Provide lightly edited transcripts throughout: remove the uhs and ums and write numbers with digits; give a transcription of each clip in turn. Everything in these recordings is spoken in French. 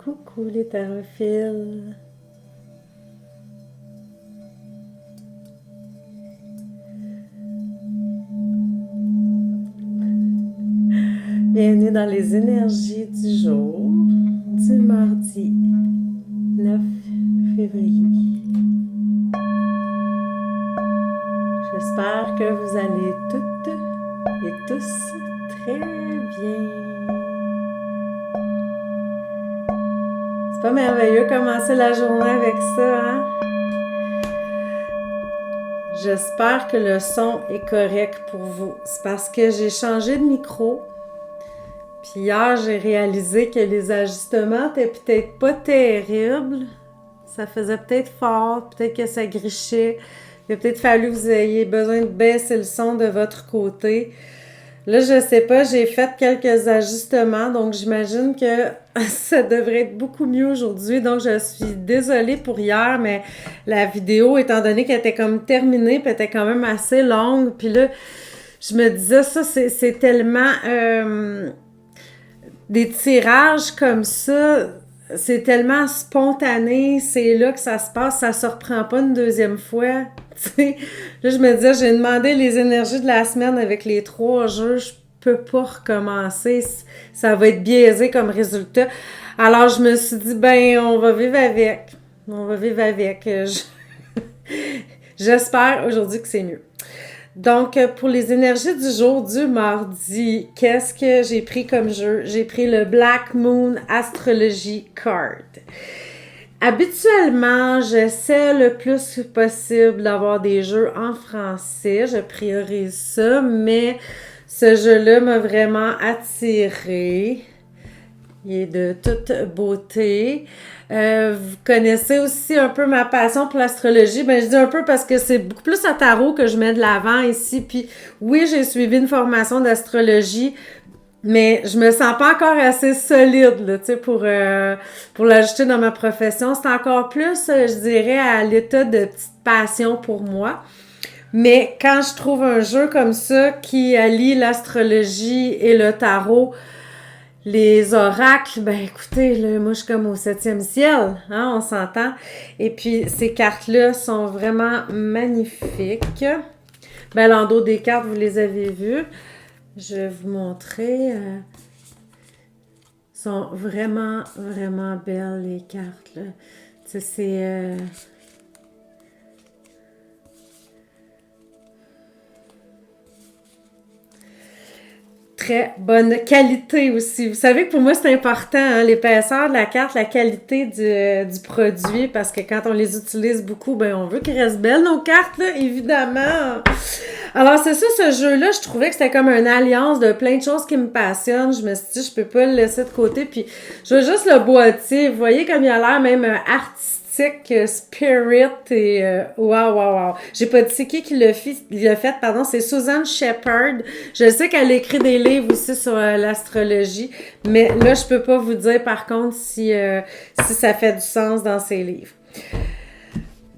Coucou les tarophiles. Bienvenue dans les énergies du jour du mardi 9 février. J'espère que vous allez toutes et tous très bien. C'est pas merveilleux commencer la journée avec ça, hein? J'espère que le son est correct pour vous. C'est parce que j'ai changé de micro. Puis hier, j'ai réalisé que les ajustements étaient peut-être pas terribles. Ça faisait peut-être fort, peut-être que ça grichait. Il a peut-être fallu que vous ayez besoin de baisser le son de votre côté. Là, je sais pas, j'ai fait quelques ajustements, donc j'imagine que ça devrait être beaucoup mieux aujourd'hui. Donc, je suis désolée pour hier, mais la vidéo, étant donné qu'elle était comme terminée, puis elle était quand même assez longue, puis là, je me disais, ça, c'est tellement... des tirages comme ça, c'est tellement spontané, c'est là que ça se passe, ça se reprend pas une deuxième fois. T'sais. Là, je me disais, j'ai demandé les énergies de la semaine avec les 3 jeux, je peux pas recommencer, ça va être biaisé comme résultat. Alors, je me suis dit, ben, on va vivre avec. On va vivre avec. J'espère aujourd'hui que c'est mieux. Donc, pour les énergies du jour du mardi, qu'est-ce que j'ai pris comme jeu? J'ai pris le Black Moon Astrology Card. Habituellement, j'essaie le plus possible d'avoir des jeux en français. Je priorise ça, mais ce jeu-là m'a vraiment attirée. Il est de toute beauté. Vous connaissez aussi un peu ma passion pour l'astrologie. Ben, je dis un peu parce que c'est beaucoup plus à tarot que je mets de l'avant ici. Puis oui, j'ai suivi une formation d'astrologie, mais je me sens pas encore assez solide là, tu sais, pour l'ajouter dans ma profession. C'est encore plus, je dirais, à l'état de petite passion pour moi. Mais quand je trouve un jeu comme ça qui allie l'astrologie et le tarot, les oracles, ben écoutez, là, moi je suis comme au 7e ciel, hein, on s'entend. Et puis ces cartes-là sont vraiment magnifiques. Ben l'endos des cartes, vous les avez vues. Je vais vous montrer. Sont vraiment, vraiment belles les cartes, là. Tu sais, c'est... très bonne qualité aussi. Vous savez que pour moi, c'est important, hein, l'épaisseur de la carte, la qualité du produit, parce que quand on les utilise beaucoup, ben on veut qu'ils restent belles, nos cartes, là, évidemment. Alors, c'est ça, ce jeu-là, je trouvais que c'était comme une alliance de plein de choses qui me passionnent. Je me suis dit, je peux pas le laisser de côté, puis je veux juste le boîtier. Vous voyez comme il a l'air même artistique, spirit et wow. J'ai pas dit c'est qui l'a fait, pardon, c'est Susan Shepard. Je sais qu'elle écrit des livres aussi sur l'astrologie, mais là je peux pas vous dire par contre si ça fait du sens dans ses livres.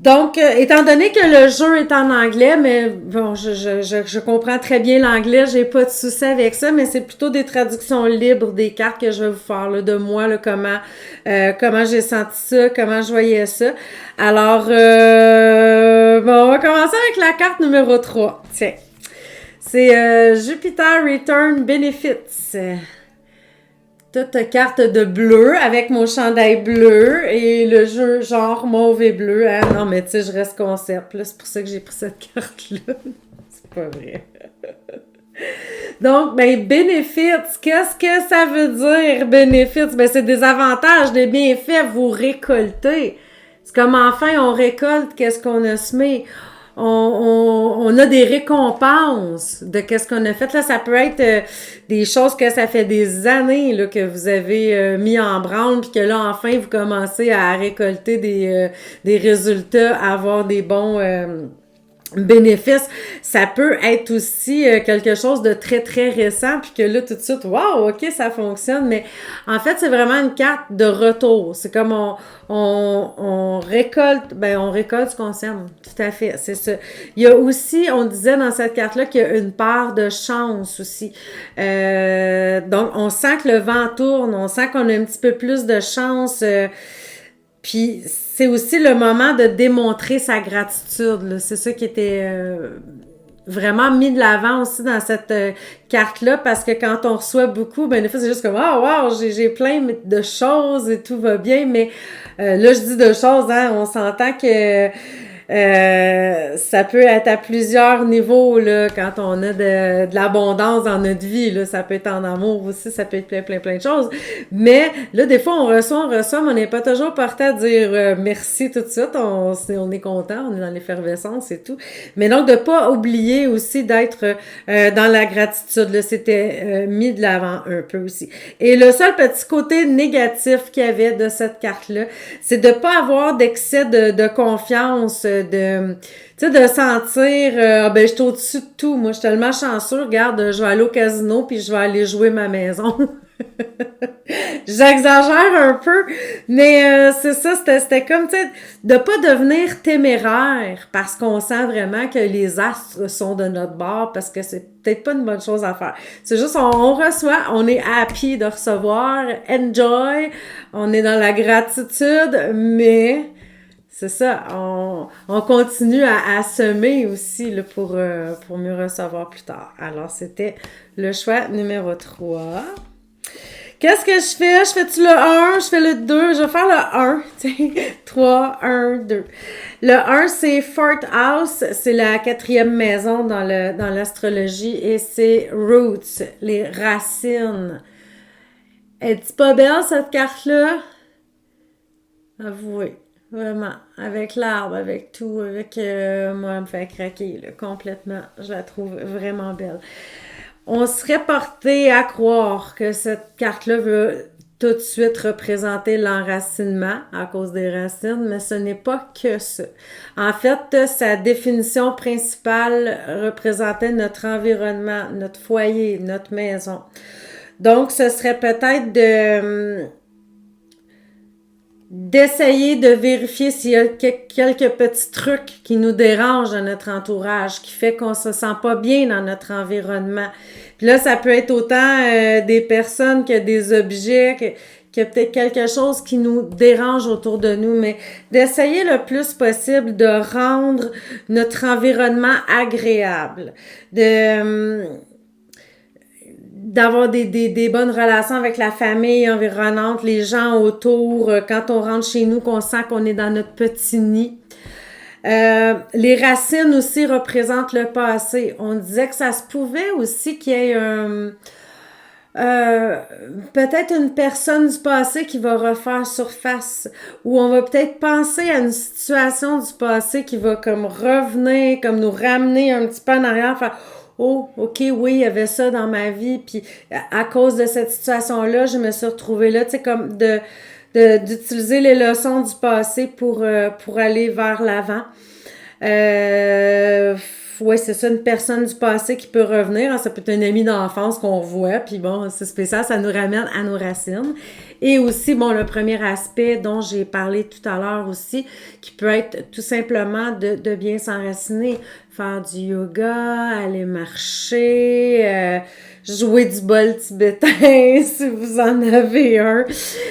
Donc, étant donné que le jeu est en anglais, mais bon, je comprends très bien l'anglais, j'ai pas de souci avec ça, mais c'est plutôt des traductions libres des cartes que je vais vous faire, là, de moi, là, comment j'ai senti ça, comment je voyais ça. Alors, bon, on va commencer avec la carte numéro 3. Tiens, c'est Jupiter Return Benefits. Toute carte de bleu avec mon chandail bleu et le jeu genre mauve et bleu. Hein? Non, mais tu sais, je reste concept. Là, c'est pour ça que j'ai pris cette carte-là. C'est pas vrai. Donc, ben, bénéfices. Qu'est-ce que ça veut dire, bénéfices? Ben, c'est des avantages, des bienfaits. Vous récoltez. C'est comme enfin, on récolte qu'est-ce qu'on a semé. On a des récompenses de qu'est-ce qu'on a fait. Là, ça peut être des choses que ça fait des années là, que vous avez mis en branle puis que là, enfin, vous commencez à récolter des résultats, à avoir des bons bénéfice, ça peut être aussi quelque chose de très, très récent, puis que là, tout de suite, wow, OK, ça fonctionne, mais en fait, c'est vraiment une carte de retour. C'est comme on récolte, on récolte ce qu'on sème, tout à fait, c'est ça. Il y a aussi, on disait dans cette carte-là qu'il y a une part de chance aussi. Donc, on sent que le vent tourne, on sent qu'on a un petit peu plus de chance, puis c'est aussi le moment de démontrer sa gratitude, là. C'est ça qui était vraiment mis de l'avant aussi dans cette carte-là, parce que quand on reçoit beaucoup, des fois c'est juste comme ah wow, j'ai plein de choses et tout va bien, mais là je dis de choses, hein, on s'entend que ça peut être à plusieurs niveaux là, quand on a de l'abondance dans notre vie, là, ça peut être en amour aussi, ça peut être plein de choses, mais là des fois on reçoit, mais on n'est pas toujours porté à dire merci tout de suite, on est content, on est dans l'effervescence et tout, mais donc de pas oublier aussi d'être dans la gratitude, là, c'était mis de l'avant un peu aussi. Et le seul petit côté négatif qu'il y avait de cette carte-là, c'est de pas avoir d'excès de confiance, de tu sais, de sentir je suis au-dessus de tout, moi je suis tellement chanceux, regarde, je vais aller au casino puis je vais aller jouer ma maison. J'exagère un peu, mais c'est ça, c'était comme, tu sais, de pas devenir téméraire parce qu'on sent vraiment que les astres sont de notre bord, parce que c'est peut-être pas une bonne chose à faire. C'est juste, on reçoit, on est happy de recevoir, enjoy, on est dans la gratitude, mais c'est ça, on continue à semer aussi là, pour mieux recevoir plus tard. Alors, c'était le choix numéro 3. Qu'est-ce que je fais? Je fais-tu le 1? Je fais le 2? Je vais faire le 1. 3, 1, 2. Le 1, c'est Fourth House. C'est la 4e maison dans l'astrologie. Et c'est Roots, les racines. Est-ce pas belle, cette carte-là? Avouez. Vraiment. Avec l'arbre, avec tout. Avec moi, elle me fait craquer là, complètement. Je la trouve vraiment belle. On serait porté à croire que cette carte-là veut tout de suite représenter l'enracinement à cause des racines, mais ce n'est pas que ça. En fait, sa définition principale représentait notre environnement, notre foyer, notre maison. Donc, ce serait peut-être d'essayer de vérifier s'il y a quelques petits trucs qui nous dérangent dans notre entourage, qui fait qu'on se sent pas bien dans notre environnement. Puis là, ça peut être autant des personnes que des objets, que peut-être quelque chose qui nous dérange autour de nous, mais d'essayer le plus possible de rendre notre environnement agréable, d'avoir des bonnes relations avec la famille environnante, les gens autour, quand on rentre chez nous, qu'on sent qu'on est dans notre petit nid. Les racines aussi représentent le passé. On disait que ça se pouvait aussi qu'il y ait peut-être une personne du passé qui va refaire surface, ou on va peut-être penser à une situation du passé qui va comme revenir, comme nous ramener un petit peu en arrière, faire oh, OK, oui, il y avait ça dans ma vie, puis à cause de cette situation-là, je me suis retrouvée là, tu sais, comme d'utiliser les leçons du passé pour aller vers l'avant. Ouais, c'est ça, une personne du passé qui peut revenir. Hein, ça peut être un ami d'enfance qu'on voit, puis bon, c'est spécial, ça nous ramène à nos racines. Et aussi, bon, le premier aspect dont j'ai parlé tout à l'heure aussi, qui peut être tout simplement de bien s'enraciner, faire du yoga, aller marcher, jouer du bol tibétain si vous en avez un,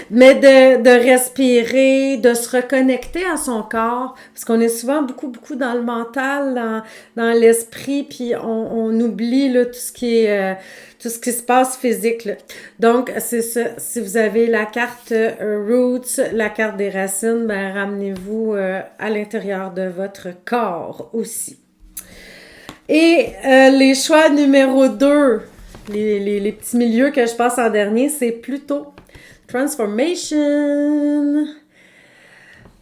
mais de respirer, de se reconnecter à son corps, parce qu'on est souvent beaucoup dans le mental, dans l'esprit, puis on oublie là, tout ce qui se passe physique. Là. Donc, c'est ça. Si vous avez la carte Roots, la carte des racines, ramenez-vous à l'intérieur de votre corps aussi. Et les choix numéro 2, les petits milieux que je passe en dernier, c'est Pluton. Transformation.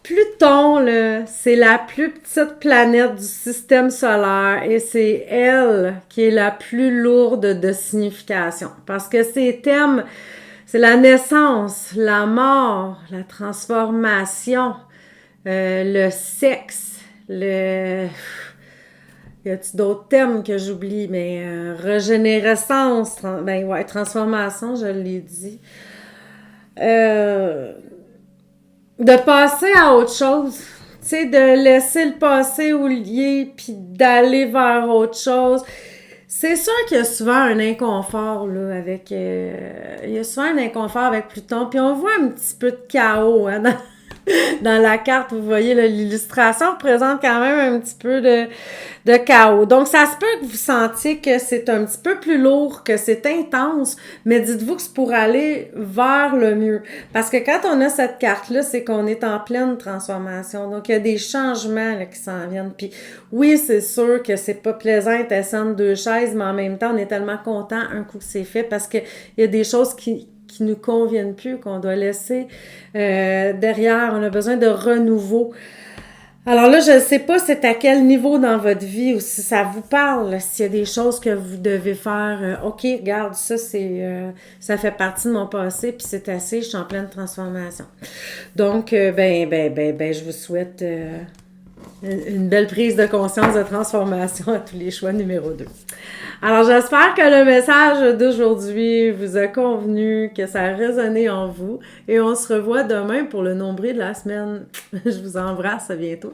Pluton, là, c'est la plus petite planète du système solaire et c'est elle qui est la plus lourde de signification. Parce que ses thèmes, c'est la naissance, la mort, la transformation, le sexe, Y a-t-il d'autres termes que j'oublie? Mais régénérescence, transformation, je l'ai dit. Euh, de passer à autre chose. Tu sais, de laisser le passé oublié, puis d'aller vers autre chose. C'est sûr qu'il y a souvent un inconfort, là, avec... il y a souvent un inconfort avec Pluton, puis on voit un petit peu de chaos, hein, dans la carte, vous voyez, là, l'illustration représente quand même un petit peu de chaos. Donc, ça se peut que vous sentiez que c'est un petit peu plus lourd, que c'est intense, mais dites-vous que c'est pour aller vers le mieux. Parce que quand on a cette carte-là, c'est qu'on est en pleine transformation. Donc, il y a des changements là, qui s'en viennent. Puis, oui, c'est sûr que c'est pas plaisant d'être assis entre deux chaises, mais en même temps, on est tellement content un coup que c'est fait parce qu'il y a des choses qui nous conviennent plus, qu'on doit laisser derrière. On a besoin de renouveau. Alors là, je ne sais pas c'est à quel niveau dans votre vie ou si ça vous parle, s'il y a des choses que vous devez faire. OK, regarde, ça fait partie de mon passé, puis c'est assez, je suis en pleine transformation. Donc, je vous souhaite une belle prise de conscience de transformation à tous les choix numéro 2. Alors, j'espère que le message d'aujourd'hui vous a convenu, que ça a résonné en vous. Et on se revoit demain pour le nombril de la semaine. Je vous embrasse, à bientôt.